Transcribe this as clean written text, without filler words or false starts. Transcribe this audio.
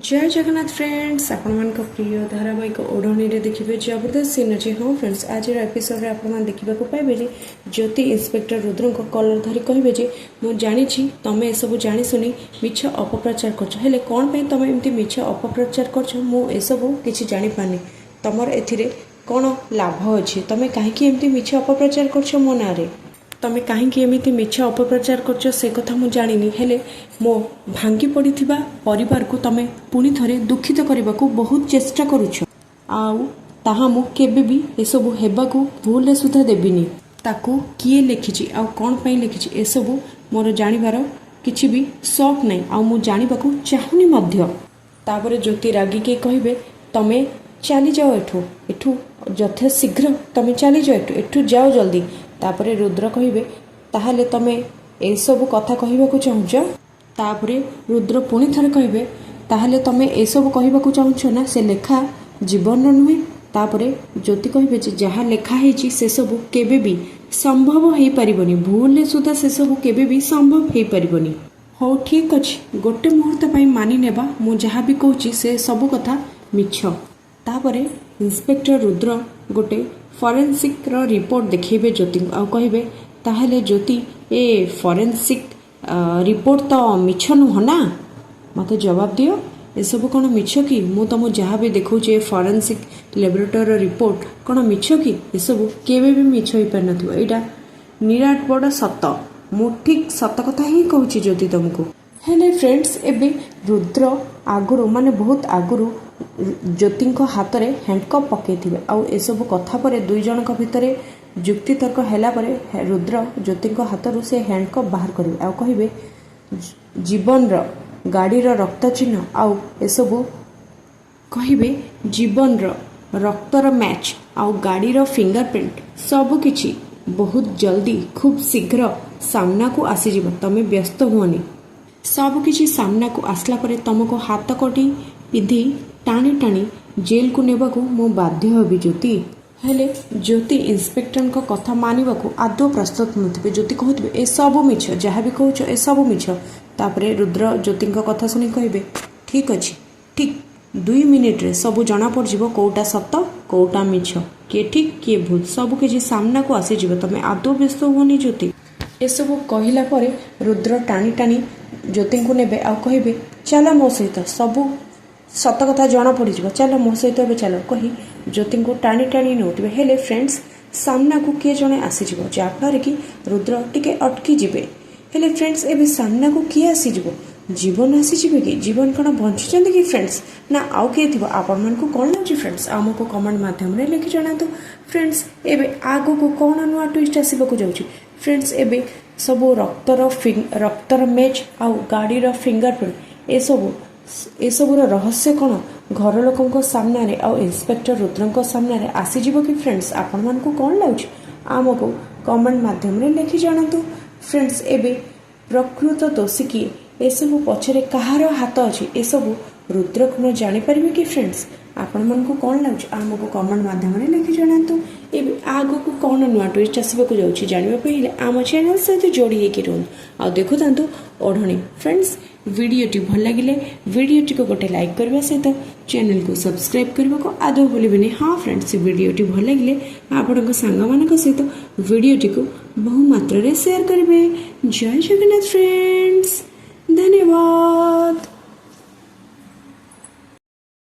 जय जगन्नाथ फ्रेंड्स आपण प्रिय धारावाहिक ओढ़नी देखिए जबरदस्त सीन अच्छे। हाँ फ्रेंड्स आज एपिसोड आप देखा पाइबे ज्योति इंस्पेक्टर रुद्र कलर धरी कहे मुझे जानी तुम एसबू जाशुनी मिछ अपप्रचार कर कौन पे तुम एमती मिछ अपप्रचार करसबू किसी जापारनी तुम ए कौन लाभ अच्छे तुम कहीं मिछ अपप्रचार कर मो ना तमें कहीं एमती मिछ अपप्रचार कर से कथा मुझे जानी हेले मो भांगी पड़ी परिवार को तमें पुणी थे दुखित करने को बहुत चेष्टा करुछ आहा मुझे भी एसबू हेबाकू भूल सुधा देविनी ताकू किए लिखी आ कौन पाई लिखी एसबू मोर जानिबार किसी भी शौक नहीं आ मु जानिबाकू चाहूनी मध्य। तापर ज्योति रागिके कहिबे तमें चली जाओ एठू यथा शीघ्र तमें चली जाओ एठू जाओ जल्दी। तापरे रुद्र कहिबे ताहले तमें ए सब कथा कहबाकू चाहुछ। तापरे रुद्र पुणी थरे कहिबे ताहले तमें ए सब कहबाकू चाहुछ ना से लेखा जीवन नुहे। तापरे ज्योति कहिबे जे जहा लेखा हेची से सब केबे भी संभव हो पारिबनी भूल सुधा से सब केबे भी संभव हो पारिबनी। हो ठीक अछि गोटे मुहूर्त पई मानि नेबा मु जहा भी कहूची से सब कथा मिछ। तापरे इंस्पेक्टर रुद्र गोटे फॉरेंसिक रो रिपोर्ट देखेबे ज्योति आ कहिबे ताहले ज्योति ए फॉरेंसिक रिपोर्ट तो मिछ नुह ना मते जवाब दियो ए सब कौन मिछ कि मु तुम जहाँ भी देखुचे फॉरेंसिक लैबोरेटरी रिपोर्ट कौन मिछ कि ए सब केबे भी मिछ हो पार नथिबो एटा निराट बड़ सत मु ठीक सत कथा ही कहूची ज्योति तुमको। हेले फ्रेंड्स एबे रुद्र आगुरु माने बहुत आगुरु ज्योति हाथ में हैंडकप पकई आउ एसबू कथा पर दुई जन भितर जुक्ति तर्क हैला परे रुद्र ज्योति हाथ से हैंडकप बाहर करेंगे आउ कहे जीवन गाड़ी रक्त चिन्ह आउ एसबू कहे जीवन रक्तर मैच आउ गाड़ी फिंगरप्रिंट सबकि बहुत जल्दी खूब शीघ्र सामना को आसीज तमें व्यस्त हुअनी सबकि सामना को आसला परे तुमको हाथ कटी पिंधि टाणी टाणी जेल को नेबाकू मो बाध्य होबी ज्योति। हेले ज्योति इंस्पेक्टर को कथा मानिबा को आदौ प्रस्तुत नथिबे ज्योति कहथिबे ए सब मिछ जहाँ भी कहूछ ए सब मिछ। तापरे रुद्र ज्योति कथा सुनी कहिबे ठीक अछि ठीक 2 मिनिट रे सब जना पड़ जिवो कोटा सत्य कोटा मिछ किए ठीक किए भूल सब किछि सामना को आसी जिवो तमे आदौ व्यस्त होनी ज्योति। ए सब कहिला परे रुद्र टाणी टाणी ज्योति को नेबे आ कहिबे चला मो सहित सबू सत कथा जना पड़ चल मो सहित चल कही ज्योति को टाणी टाणी नौटे हेले फ्रेंड्स सामना को किए जड़े आसीज जहाँफल कि रुद्र टिके अटकी जिबे। हेले फ्रेंड्स एबे सामना को किए आसीज जीवन आसीजे कि जीवन कौन बंचुंट कि फ्रेंड्स ना आउ किए थी आपण मन को कौन लगे फ्रेंड्स आमको कमेंट माध्यम रे लिखि जनातु। फ्रेंड्स एबे आगो को कौन नुआ ट्विस्ट आसबाक जाऊँगी फ्रेंड्स एबे सब रक्तर मैच आउ गाड़ी फिंगरप्रिंट ए सबूर रहस्य कौन घर लोकों सामने आउ इंस्पेक्टर रुद्र सामने आसीज कि फ्रेंड्स आपण मन को कौन लगे आमको कमेंट माध्यम रे लिखि जनातु। फ्रेंड्स एबे प्रकृत दोषी किए एसबू पछरे कहार हाथ अच्छी एसबू रुद्र को जापर कि फ्रेंड्स आपण मन को कौन लगे आमको कमेंट माध्यम रे लिखि जनातु। एबे आगो को कौन नुआ ट्विस्ट आसबाक जाऊँगी जानापी आम चैनल सहित जोड़ी होकर रुहतु आ देखु था ओढ़नी। फ्रेंड्स वीडियोटी भल लगे वीडियोटी को गोटे लाइक करने सहित चैनल को सब्सक्राइब करने को आदौ भूलें। हाँ फ्रेंड्स वीडियोटी भल लगे आपण सांग मान सहित वीडियोटी को बहुमात्रा शेयर करेंगे। जय जगन्नाथ फ्रेंड्स धन्यवाद।